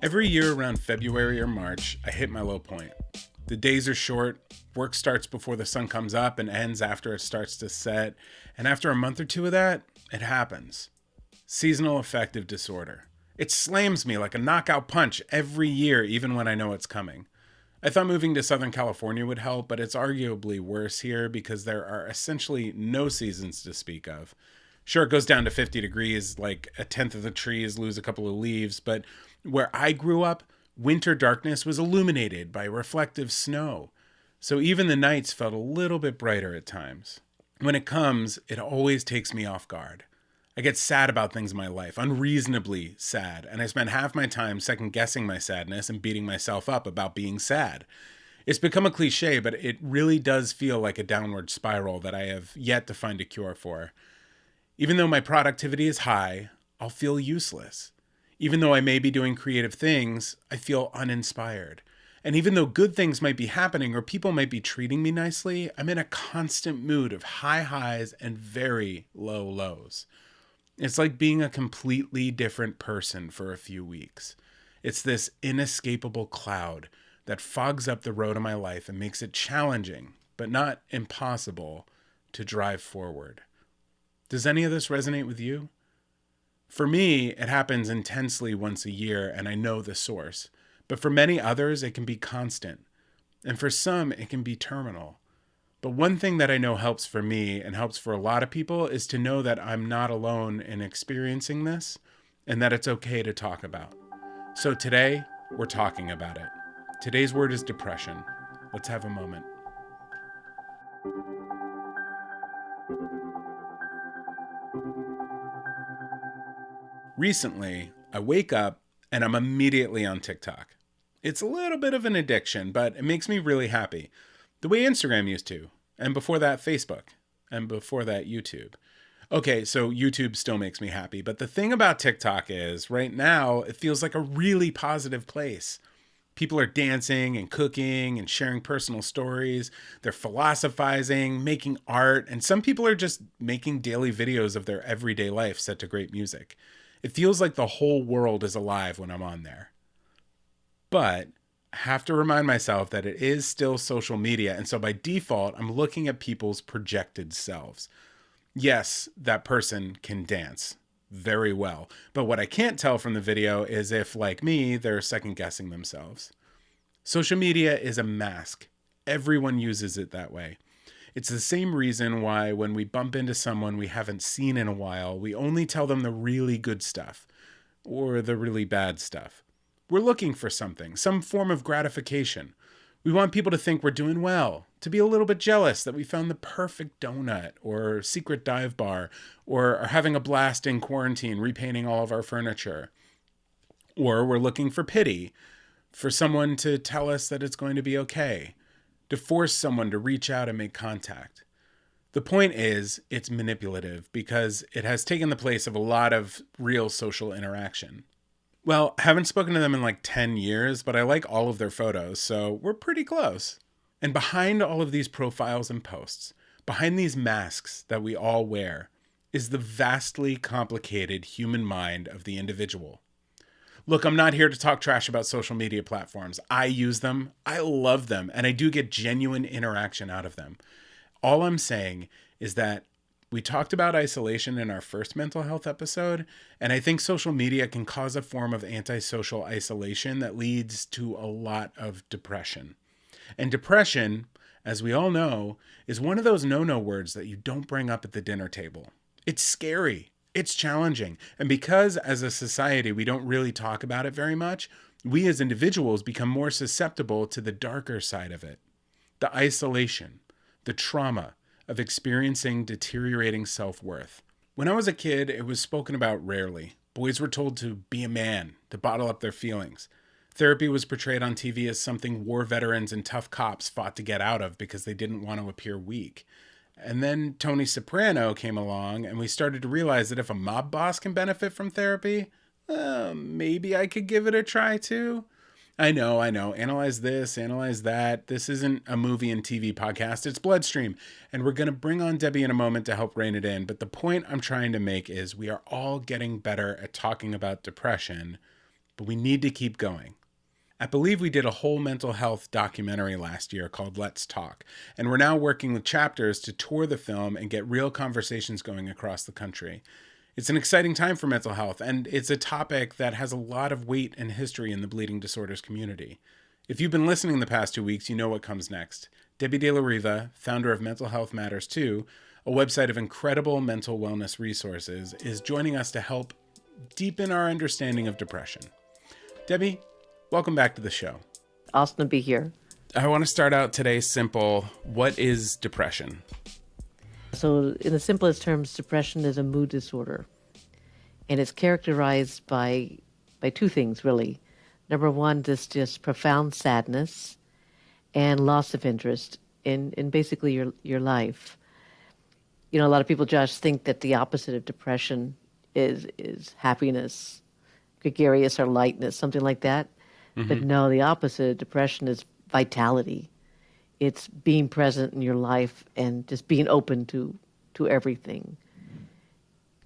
Every year around February or March, I hit my low point. The days are short, work starts before the sun comes up and ends after it starts to set, and after a month or two of that, it happens. Seasonal affective disorder. It slams me like a knockout punch every year, even when I know it's coming. I thought moving to Southern California would help, but it's arguably worse here because there are essentially no seasons to speak of. Sure, it goes down to 50 degrees, like a tenth of the trees lose a couple of leaves, but where I grew up, winter darkness was illuminated by reflective snow. So even the nights felt a little bit brighter at times. When it comes, it always takes me off guard. I get sad about things in my life, unreasonably sad, and I spend half my time second guessing my sadness and beating myself up about being sad. It's become a cliche, but it really does feel like a downward spiral that I have yet to find a cure for. Even though my productivity is high, I'll feel useless. Even though I may be doing creative things, I feel uninspired. And even though good things might be happening or people might be treating me nicely, I'm in a constant mood of high highs and very low lows. It's like being a completely different person for a few weeks. It's this inescapable cloud that fogs up the road of my life and makes it challenging, but not impossible, to drive forward. Does any of this resonate with you? For me, it happens intensely once a year and I know the source. But for many others, it can be constant. And for some, it can be terminal. But one thing that I know helps for me and helps for a lot of people is to know that I'm not alone in experiencing this and that it's okay to talk about. So today, we're talking about it. Today's word is depression. Let's have a moment. Recently, I wake up and I'm immediately on TikTok. It's a little bit of an addiction, but it makes me really happy. The way Instagram used to, and before that, Facebook, and before that, YouTube. Okay, so YouTube still makes me happy, but the thing about TikTok is, right now, it feels like a really positive place. People are dancing and cooking and sharing personal stories. They're philosophizing, making art, and some people are just making daily videos of their everyday life set to great music. It feels like the whole world is alive when I'm on there. But I have to remind myself that it is still social media, and so by default, I'm looking at people's projected selves. Yes, that person can dance very well, but what I can't tell from the video is if, like me, they're second guessing themselves. Social media is a mask. Everyone uses it that way. It's the same reason why when we bump into someone we haven't seen in a while, we only tell them the really good stuff or the really bad stuff. We're looking for something, some form of gratification. We want people to think we're doing well, to be a little bit jealous that we found the perfect donut or secret dive bar, or are having a blast in quarantine repainting all of our furniture. Or we're looking for pity, for someone to tell us that it's going to be okay, to force someone to reach out and make contact. The point is, it's manipulative because it has taken the place of a lot of real social interaction. Well, I haven't spoken to them in like 10 years, but I like all of their photos, so we're pretty close. And behind all of these profiles and posts, behind these masks that we all wear, is the vastly complicated human mind of the individual. Look, I'm not here to talk trash about social media platforms. I use them, I love them, and I do get genuine interaction out of them. All I'm saying is that we talked about isolation in our first mental health episode, and I think social media can cause a form of antisocial isolation that leads to a lot of depression. And depression, as we all know, is one of those no-no words that you don't bring up at the dinner table. It's scary. It's challenging. And because as a society we don't really talk about it very much, we as individuals become more susceptible to the darker side of it. The isolation, the trauma of experiencing deteriorating self-worth. When I was a kid, it was spoken about rarely. Boys were told to be a man, to bottle up their feelings. Therapy was portrayed on TV as something war veterans and tough cops fought to get out of because they didn't want to appear weak. And then Tony Soprano came along and we started to realize that if a mob boss can benefit from therapy, maybe I could give it a try too. I know. Analyze this, analyze that. This isn't a movie and TV podcast. It's Bloodstream. And we're going to bring on Debbie in a moment to help rein it in. But the point I'm trying to make is we are all getting better at talking about depression but we need to keep going. I believe we did a whole mental health documentary last year called Let's Talk, and we're now working with chapters to tour the film and get real conversations going across the country. It's an exciting time for mental health, and it's a topic that has a lot of weight and history in the bleeding disorders community. If you've been listening the past 2 weeks, you know what comes next. Debbie De La Riva, founder of Mental Health Matters Too, a website of incredible mental wellness resources, is joining us to help deepen our understanding of depression. Debbie, welcome back to the show. Awesome to be here. I want to start out today simple. What is depression? So in the simplest terms, depression is a mood disorder. And it's characterized by two things, really. Number one, this just profound sadness and loss of interest in basically your life. You know, a lot of people, Josh, think that the opposite of depression is happiness, gregarious or lightness, something like that. Mm-hmm. But no, the opposite of depression is vitality. It's being present in your life and just being open to everything.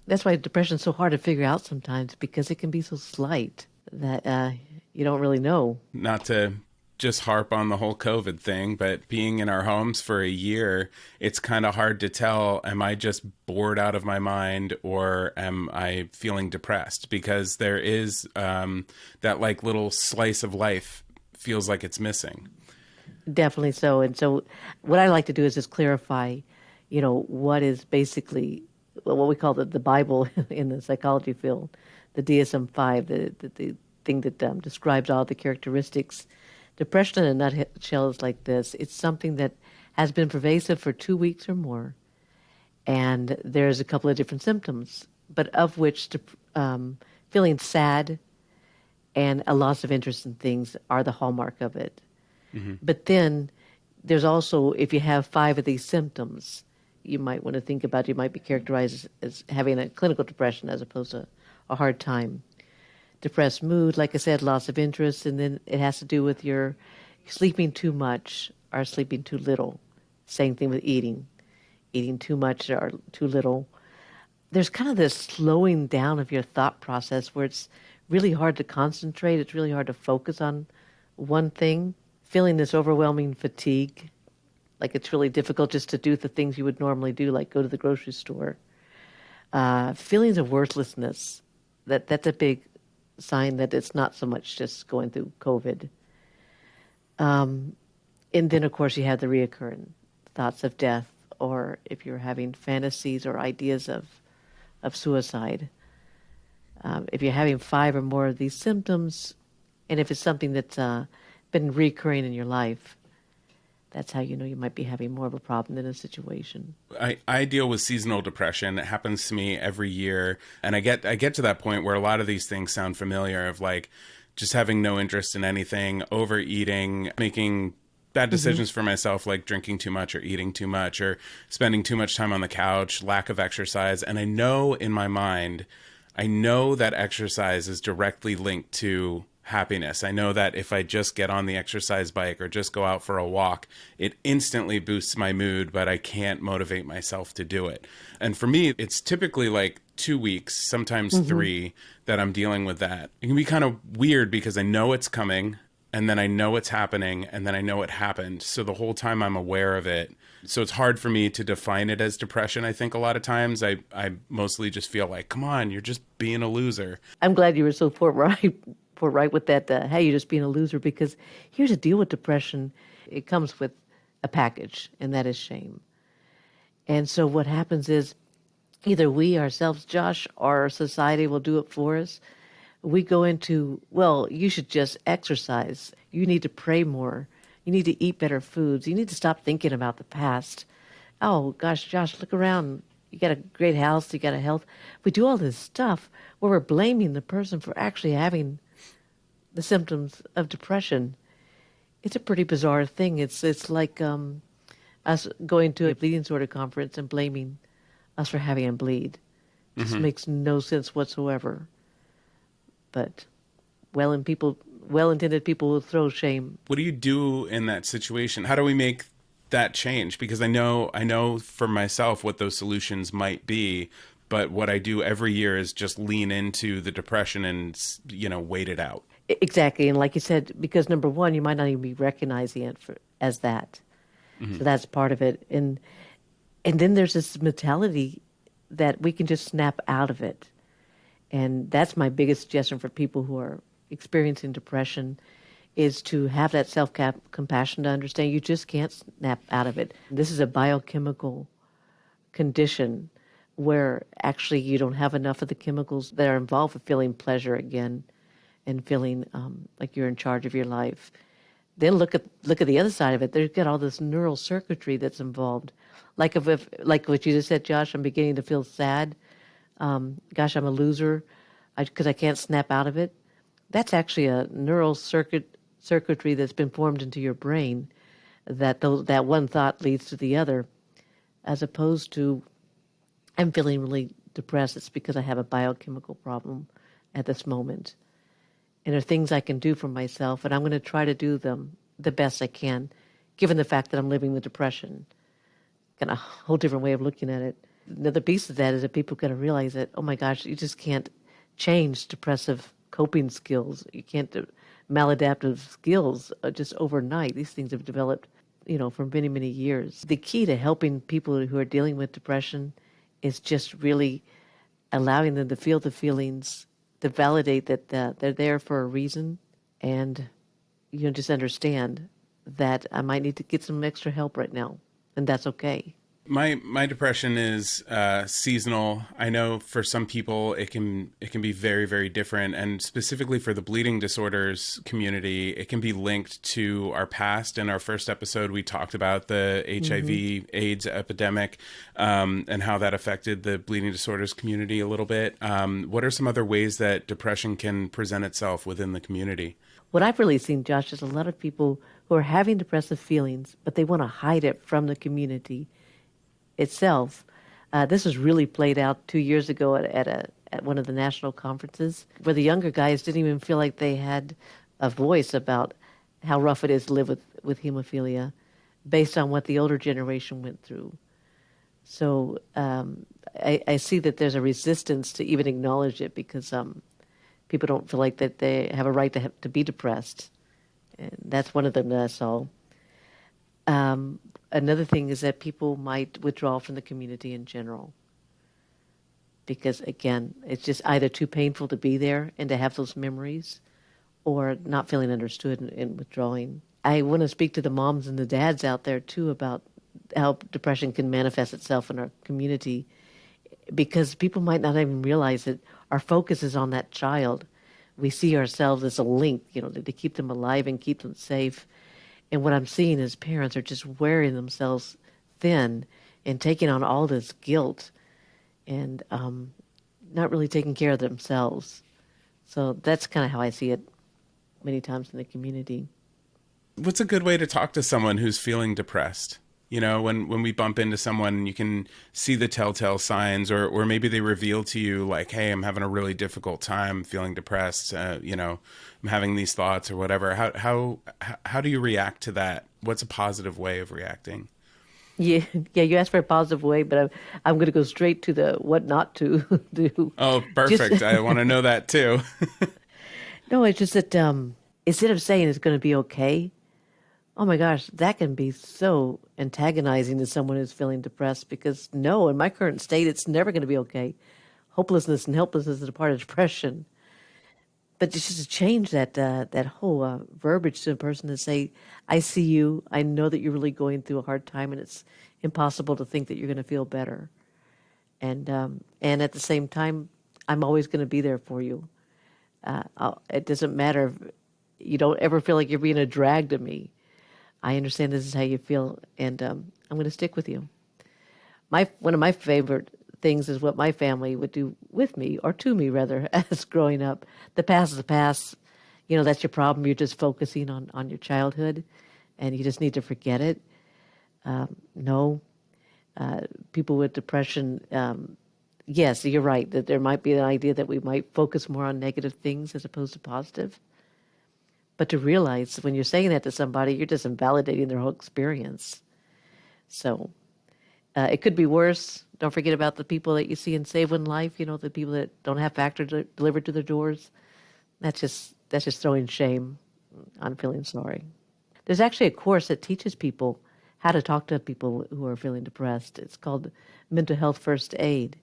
That's why depression is so hard to figure out sometimes, because it can be so slight that you don't really know. Not to just harp on the whole COVID thing, but being in our homes for a year, it's kind of hard to tell, am I just bored out of my mind or am I feeling depressed? Because there is that like little slice of life feels like it's missing. Definitely so. And so what I like to do is just clarify, you know, what is basically what we call the Bible in the psychology field, the DSM-5, the thing that describes all the characteristics. Depression in a nutshell is like this. It's something that has been pervasive for 2 weeks or more. And there's a couple of different symptoms, but of which feeling sad and a loss of interest in things are the hallmark of it. Mm-hmm. But then there's also, if you have 5 of these symptoms, you might want to think about, you might be characterized as having a clinical depression as opposed to a hard time. Depressed mood, like I said, loss of interest, and then it has to do with your sleeping too much or sleeping too little. Same thing with eating too much or too little. There's kind of this slowing down of your thought process where it's really hard to concentrate. It's really hard to focus on one thing. Feeling this overwhelming fatigue, like it's really difficult just to do the things you would normally do, like go to the grocery store. Feelings of worthlessness, that's a big sign that it's not so much just going through COVID. And then, of course, you have the reoccurring thoughts of death, or if you're having fantasies or ideas of suicide. If you're having 5 or more of these symptoms, and if it's something that's been recurring in your life, that's how you know you might be having more of a problem in a situation. I deal with seasonal depression. It happens to me every year. And I get to that point where a lot of these things sound familiar, of like just having no interest in anything, overeating, making bad decisions for myself, like drinking too much or eating too much or spending too much time on the couch, lack of exercise. And I know in my mind, that exercise is directly linked to happiness. I know that if I just get on the exercise bike or just go out for a walk, it instantly boosts my mood, but I can't motivate myself to do it. And for me, it's typically like 2 weeks, sometimes 3, that I'm dealing with that. It can be kind of weird because I know it's coming, and then I know it's happening, and then I know it happened. So the whole time I'm aware of it. So it's hard for me to define it as depression. I think a lot of times I mostly just feel like, come on, you're just being a loser. I'm glad you were so forthright with that, hey, you're just being a loser, because here's the deal with depression. It comes with a package, and that is shame. And so what happens is either we ourselves, Josh, or our society will do it for us. We go into, well, you should just exercise. You need to pray more. You need to eat better foods. You need to stop thinking about the past. Oh, gosh, Josh, look around. You got a great house. You got a health. We do all this stuff where we're blaming the person for actually having the symptoms of depression. It's a pretty bizarre thing. It's like us going to a bleeding disorder conference and blaming us for having a bleed. It just makes no sense whatsoever. But well-intended people will throw shame. What do you do in that situation? How do we make that change? Because I know for myself what those solutions might be, But what I do every year is just lean into the depression and, wait it out. Exactly. And like you said, because number one, you might not even be recognizing it as that. Hmm. So that's part of it. And then there's this mentality that we can just snap out of it. And that's my biggest suggestion for people who are experiencing depression is to have that self-compassion to understand you just can't snap out of it. This is a biochemical condition where actually you don't have enough of the chemicals that are involved with feeling pleasure again and feeling like you're in charge of your life. Then look at the other side of it. There's got all this neural circuitry that's involved. If like what you just said, Josh, I'm beginning to feel sad. Gosh, I'm a loser because I can't snap out of it. That's actually a neural circuitry that's been formed into your brain that one thought leads to the other, as opposed to I'm feeling really depressed. It's because I have a biochemical problem at this moment. And there are things I can do for myself, and I'm going to try to do them the best I can, given the fact that I'm living with depression. Got a whole different way of looking at it. Another piece of that is that people got to realize that, oh my gosh, you just can't change depressive coping skills. You can't do maladaptive skills just overnight. These things have developed, for many, many years. The key to helping people who are dealing with depression is just really allowing them to feel the feelings, to validate that they're there for a reason, and just understand that I might need to get some extra help right now, and that's okay. My depression is seasonal. I know for some people it can be very, very different, and specifically for the bleeding disorders community, it can be linked to our past. In our first episode, we talked about the HIV/AIDS epidemic and how that affected the bleeding disorders community a little bit. What are some other ways that depression can present itself within the community? What I've really seen, Josh, is a lot of people who are having depressive feelings, but they want to hide it from the community itself. This was really played out 2 years ago at one of the national conferences, where the younger guys didn't even feel like they had a voice about how rough it is to live with hemophilia, based on what the older generation went through. So I see that there's a resistance to even acknowledge it because people don't feel like that they have a right to be depressed, and that's one of them that I saw. Another thing is that people might withdraw from the community in general because, again, it's just either too painful to be there and to have those memories or not feeling understood and withdrawing. I want to speak to the moms and the dads out there, too, about how depression can manifest itself in our community because people might not even realize that our focus is on that child. We see ourselves as a link, to keep them alive and keep them safe. And what I'm seeing is parents are just wearing themselves thin and taking on all this guilt and not really taking care of themselves. So that's kind of how I see it many times in the community. What's a good way to talk to someone who's feeling depressed? When we bump into someone, you can see the telltale signs, or maybe they reveal to you like, hey, I'm having a really difficult time feeling depressed. I'm having these thoughts or whatever. How do you react to that? What's a positive way of reacting? Yeah, yeah. You asked for a positive way, but I'm going to go straight to the what not to do. Oh, Just perfect. I want to know that too. no, it's just that instead of saying it's going to be okay, oh my gosh, that can be so antagonizing to someone who's feeling depressed because no, in my current state, it's never going to be okay. Hopelessness and helplessness is a part of depression. But just to change that whole verbiage to a person to say, I see you, I know that you're really going through a hard time and it's impossible to think that you're going to feel better. And at the same time, I'm always going to be there for you. It doesn't matter if you don't ever feel like you're being a drag to me. I understand this is how you feel, and I'm going to stick with you. One of my favorite things is what my family would do with me, or to me rather, as growing up. The past is the past. That's your problem. You're just focusing on your childhood, and you just need to forget it. No. People with depression, yes, you're right, that there might be an idea that we might focus more on negative things as opposed to positive. But to realize when you're saying that to somebody, you're just invalidating their whole experience. So It could be worse. Don't forget about the people that you see in Save One Life. You know, the people that don't have delivered to their doors. That's just throwing shame on feeling sorry. There's actually a course that teaches people how to talk to people who are feeling depressed. It's called Mental Health First Aid,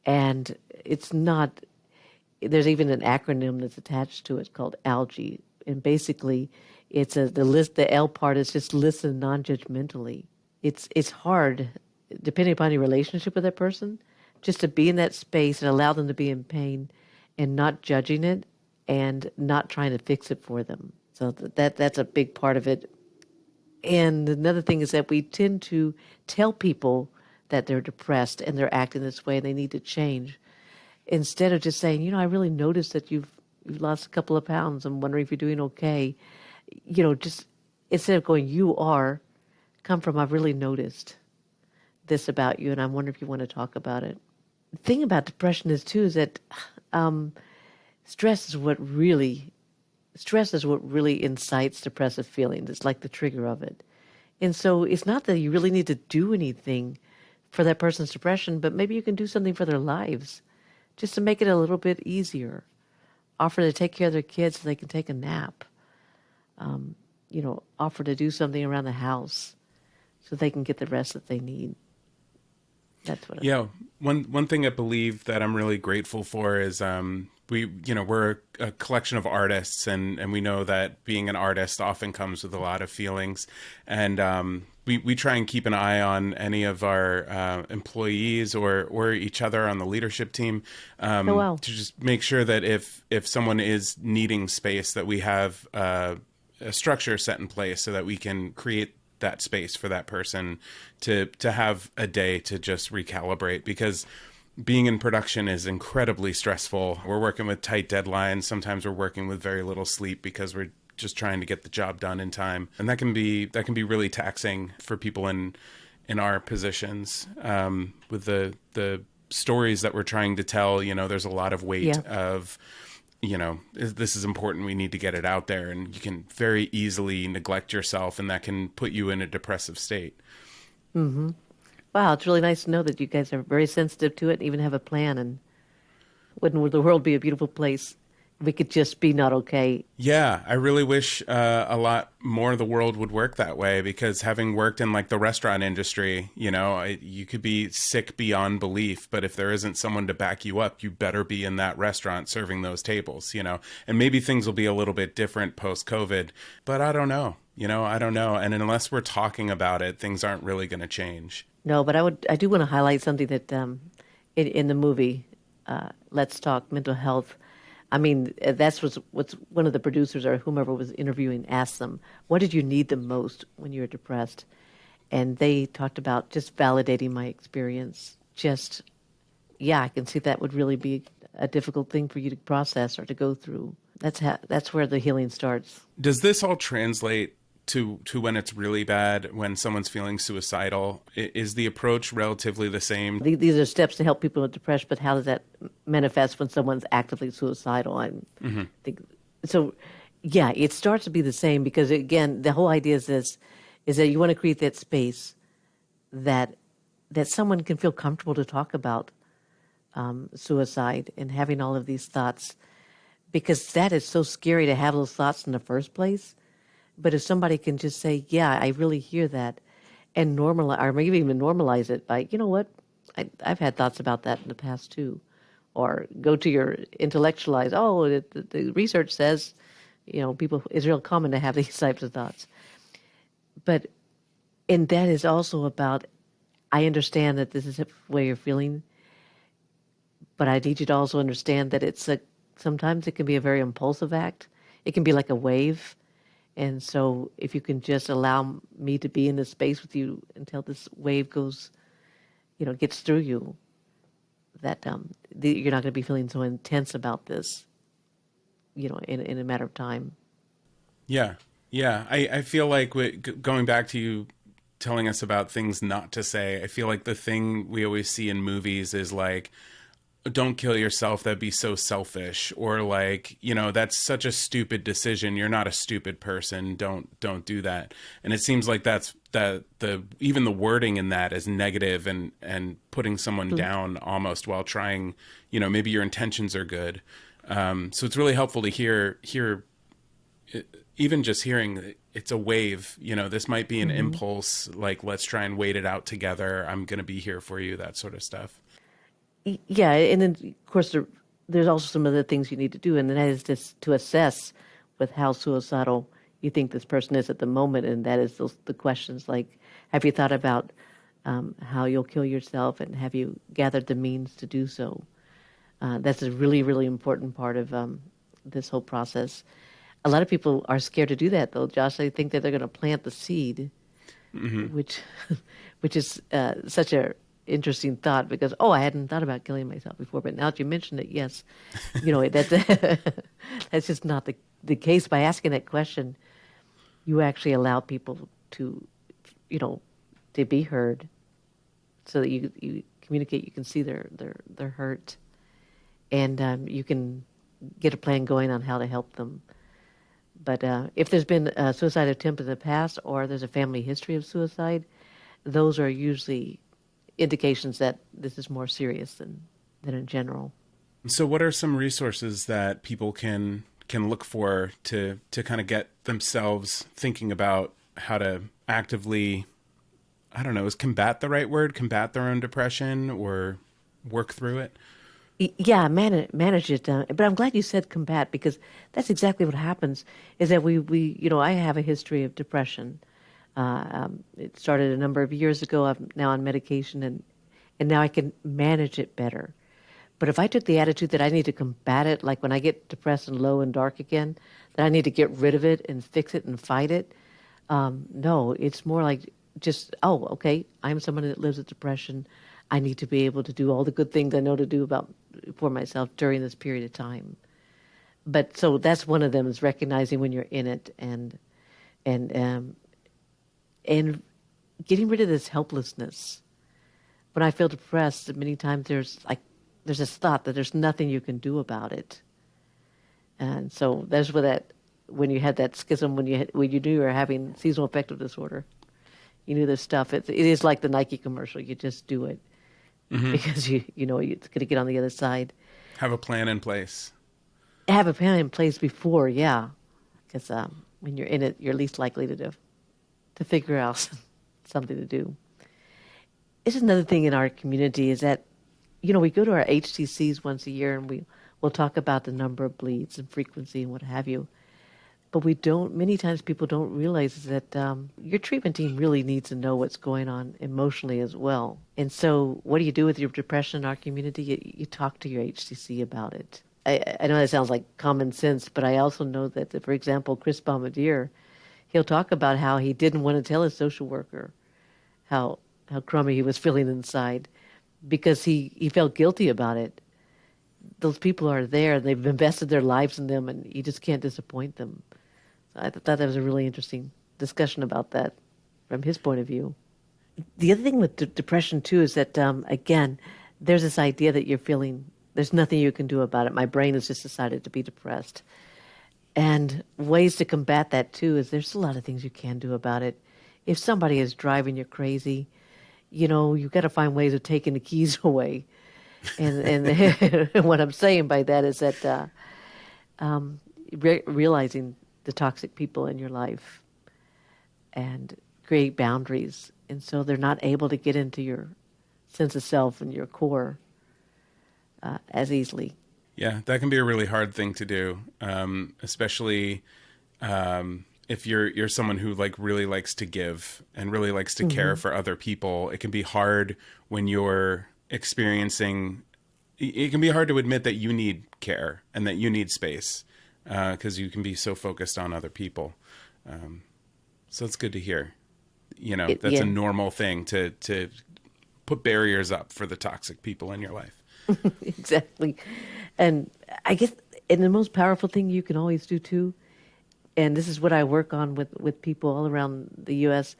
and it's not. There's even an acronym that's attached to it called ALGE, and basically, the L part is just listen non-judgmentally. It's hard, depending upon your relationship with that person, just to be in that space and allow them to be in pain, and not judging it, and not trying to fix it for them. So that's a big part of it. And another thing is that we tend to tell people that they're depressed and they're acting this way and they need to change, instead of just saying, I really noticed that you've lost a couple of pounds. I'm wondering if you're doing okay. Just instead of going, you are, come from, I've really noticed this about you, and I wonder if you want to talk about it. The thing about depression is that um, stress is what really incites depressive feelings. It's like the trigger of it. And so it's not that you really need to do anything for that person's depression, but maybe you can do something for their lives just to make it a little bit easier. Offer to take care of their kids so they can take a nap. Offer to do something around the house so they can get the rest that they need. That's what. Yeah, one thing I believe that I'm really grateful for is we're a collection of artists, and we know that being an artist often comes with a lot of feelings, and we try and keep an eye on any of our employees or each other on the leadership team, Oh, wow. to just make sure that if someone is needing space, that we have a structure set in place so that we can create that space for that person to have a day to just recalibrate, because being in production is incredibly stressful. We're working with tight deadlines. Sometimes we're working with very little sleep because we're just trying to get the job done in time. And that can be really taxing for people in our positions, with the stories that we're trying to tell. There's a lot of weight Yeah. of, this is important, we need to get it out there, and you can very easily neglect yourself, and that can put you in a depressive state. Mm-hmm. Wow, it's really nice to know that you guys are very sensitive to it and even have a plan. And wouldn't the world be a beautiful place if we could just be not okay? Yeah, I really wish a lot more of the world would work that way, because having worked in like the restaurant industry, you could be sick beyond belief, but if there isn't someone to back you up, you better be in that restaurant serving those tables, and maybe things will be a little bit different post-COVID, but I don't know, I don't know. And unless we're talking about it, things aren't really going to change. No, but I do want to highlight something that in the movie, Let's Talk Mental Health. I mean, that's what's one of the producers or whomever was interviewing asked them, what did you need the most when you were depressed? And they talked about just validating my experience. Just, yeah, I can see that would really be a difficult thing for you to process or to go through. That's where the healing starts. Does this all translate to when it's really bad, when someone's feeling suicidal? Is the approach relatively the same? These are steps to help people with depression, but how does that manifest when someone's actively suicidal? I think so. Yeah, it starts to be the same, because again, the whole idea is that you want to create that space that someone can feel comfortable to talk about suicide and having all of these thoughts, because that is so scary to have those thoughts in the first place. But if somebody can just say, yeah, I really hear that, and normalize, or maybe even normalize it by, you know what, I've had thoughts about that in the past too. Or go to your intellectualize, the research says, it's real common to have these types of thoughts. But, and that is also about, I understand that this is the way you're feeling, but I need you to also understand that sometimes it can be a very impulsive act. It can be like a wave. And so if you can just allow me to be in this space with you until this wave goes, gets through you, that you're not going to be feeling so intense about this, in a matter of time. Yeah. Yeah. I feel like going back to you telling us about things not to say, I feel like the thing we always see in movies is like, don't kill yourself, that'd be so selfish, or like, that's such a stupid decision, you're not a stupid person, don't do that. And it seems like that's that the even the wording in that is negative and putting someone down almost, while trying, maybe your intentions are good. So it's really helpful to hear even just hearing it's a wave, this might be an impulse, like, let's try and wait it out together, I'm going to be here for you, that sort of stuff. Yeah, and then of course there's also some other things you need to do, and that is just to assess with how suicidal you think this person is at the moment, and that is the questions like, have you thought about how you'll kill yourself, and have you gathered the means to do so? That's a really, really important part of this whole process. A lot of people are scared to do that, though, Josh. They think that they're going to plant the seed, which which is such a interesting thought, because I hadn't thought about killing myself before, but now that you mentioned it, yes, that's that's just not the case. By asking that question, you actually allow people to, to be heard, so that you communicate, you can see their hurt, and you can get a plan going on how to help them. But if there's been a suicide attempt in the past, or there's a family history of suicide, those are usually indications that this is more serious than in general. So what are some resources that people can look for to kind of get themselves thinking about how to actively, I don't know, is combat the right word, combat their own depression, or work through it? Yeah, manage it. But I'm glad you said combat, because that's exactly what happens, is that we I have a history of depression. It started a number of years ago. I'm now on medication, and now I can manage it better. But if I took the attitude that I need to combat it, like when I get depressed and low and dark again, that I need to get rid of it and fix it and fight it, no, it's more like just, okay, I'm someone that lives with depression. I need to be able to do all the good things I know to do for myself during this period of time. But so that's one of them, is recognizing when you're in it, and getting rid of this helplessness. When I feel depressed, many times there's this thought that there's nothing you can do about it. And so that's where when you had that schism, when you knew you were having seasonal affective disorder, you knew this stuff. It is like the Nike commercial. You just do it because you know it's going to get on the other side. Have a plan in place. Have a plan in place before, yeah, because when you're in it, you're least likely to figure out something to do. It's another thing in our community is that, we go to our HTCs once a year, and we'll talk about the number of bleeds and frequency and what have you. But many times people don't realize that your treatment team really needs to know what's going on emotionally as well. And so what do you do with your depression in our community? You talk to your HTC about it. I know that sounds like common sense, but I also know that, for example, Chris Bombardier, he'll talk about how he didn't want to tell his social worker how crummy he was feeling inside, because he felt guilty about it. Those people are there, and they've invested their lives in them, and you just can't disappoint them. So I thought that was a really interesting discussion about that from his point of view. The other thing with depression, too, is that, again, there's this idea that you're feeling, there's nothing you can do about it. My brain has just decided to be depressed. And ways to combat that, too, is there's a lot of things you can do about it. If somebody is driving you crazy, you've got to find ways of taking the keys away. And what I'm saying by that is that realizing the toxic people in your life and create boundaries. And so they're not able to get into your sense of self and your core as easily. Yeah, that can be a really hard thing to do, especially if you're someone who really likes to give and really likes to care for other people. It can be hard when you're experiencing. It can be hard to admit that you need care and that you need space, because you can be so focused on other people. So it's good to hear. That's a normal thing to put barriers up for the toxic people in your life. Exactly. And I guess, and the most powerful thing you can always do too, and this is what I work on with people all around the U.S.,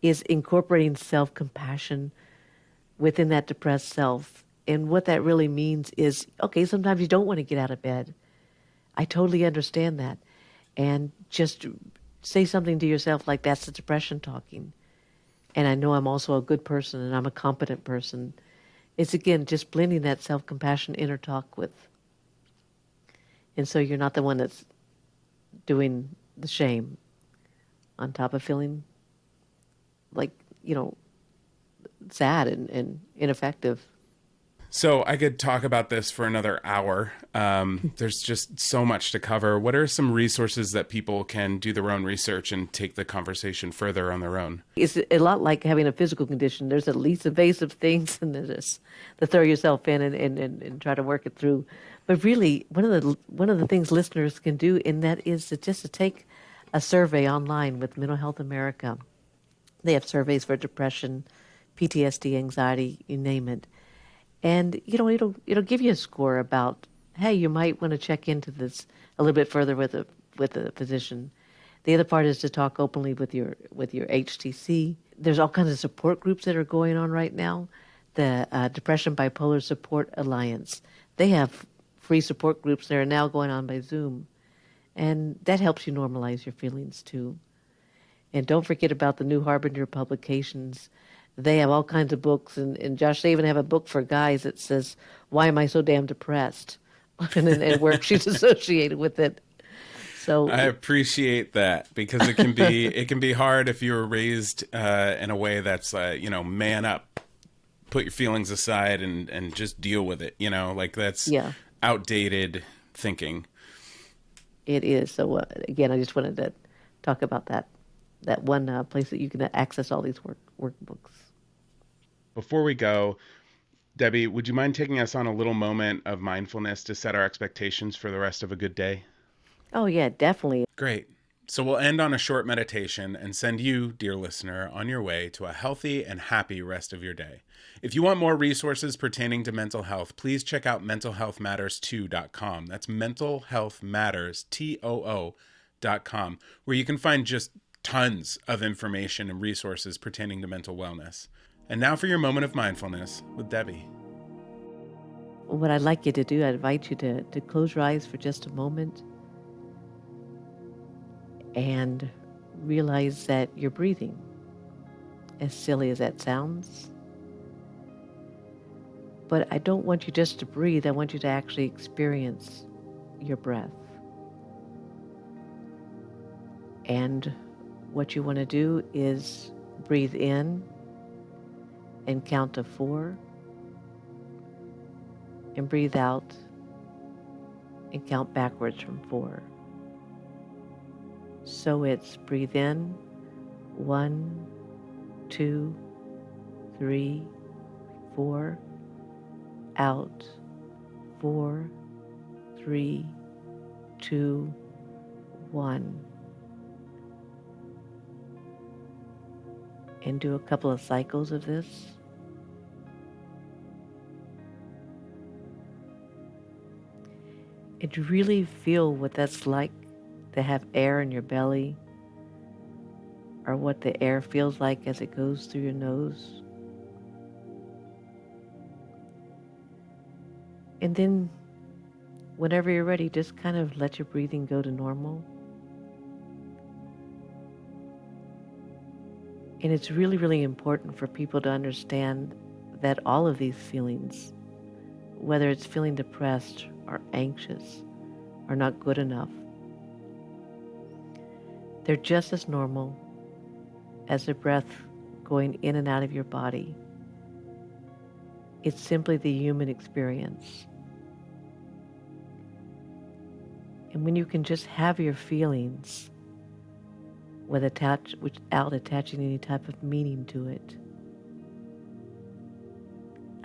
is incorporating self-compassion within that depressed self. And what that really means is, okay, sometimes you don't want to get out of bed. I totally understand that. And just say something to yourself like, that's the depression talking. And I know I'm also a good person and I'm a competent person. It's again just blending that self-compassion inner talk with. And so you're not the one that's doing the shame on top of feeling like, sad and ineffective. So I could talk about this for another hour. There's just so much to cover. What are some resources that people can do their own research and take the conversation further on their own? It's a lot like having a physical condition. There's at least evasive things and there's this, to throw yourself in and try to work it through. But really, one of the things listeners can do, and that is just to take a survey online with Mental Health America. They have surveys for depression, PTSD, anxiety, you name it. And it'll give you a score about, hey, you might want to check into this a little bit further with a physician. The other part is to talk openly with your HTC. There's all kinds of support groups that are going on right now. The Depression Bipolar Support Alliance. They have free support groups that are now going on by Zoom, and that helps you normalize your feelings too. And don't forget about the New Harbinger publications. They have all kinds of books, and Josh, they even have a book for guys that says, "Why am I so damn depressed?" and worksheets associated with it. So I appreciate that because it can be hard if you were raised in a way that's man up, put your feelings aside and just deal with it. Like that's yeah, outdated thinking. it is. So again, I just wanted to talk about that one place that you can access all these workbooks. Before we go, Debbie, would you mind taking us on a little moment of mindfulness to set our expectations for the rest of a good day? Oh yeah, definitely. Great. So we'll end on a short meditation and send you, dear listener, on your way to a healthy and happy rest of your day. If you want more resources pertaining to mental health, please check out mentalhealthmatters2.com. That's mentalhealthmatters2.com, where you can find just tons of information and resources pertaining to mental wellness. And now for your moment of mindfulness with Debbie. What I'd like you to do, I invite you to close your eyes for just a moment and realize that you're breathing. As silly as that sounds. But I don't want you just to breathe. I want you to actually experience your breath. And what you want to do is breathe in and count to 4. And breathe out and count backwards from 4. So it's breathe in, 1, 2, 3, 4, out, 4, 3, 2, 1. And do a couple of cycles of this. And really feel what that's like to have air in your belly, or what the air feels like as it goes through your nose. And then, whenever you're ready, just kind of let your breathing go to normal. And it's really, really important for people to understand that all of these feelings, whether it's feeling depressed or anxious or not good enough, they're just as normal as the breath going in and out of your body. It's simply the human experience. And when you can just have your feelings without attaching any type of meaning to it,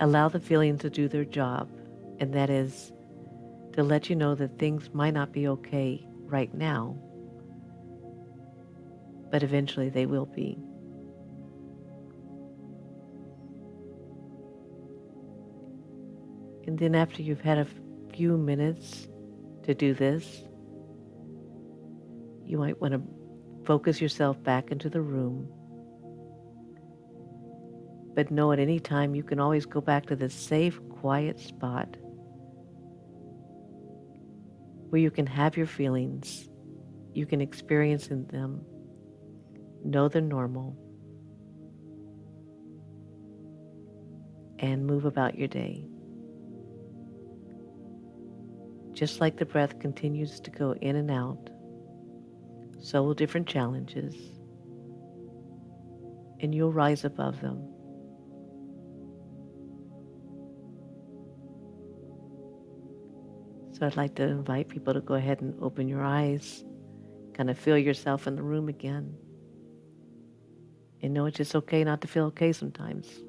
allow the feelings to do their job, and that is to let you know that things might not be okay right now, but eventually they will be. And then after you've had a few minutes to do this, you might want to focus yourself back into the room But know at any time you can always go back to this safe, quiet spot where you can have your feelings, you can experience them, know they're normal, and move about your day. Just like the breath continues to go in and out, so will different challenges, and you'll rise above them. So I'd like to invite people to go ahead and open your eyes, kind of feel yourself in the room again, and know it's just okay not to feel okay sometimes.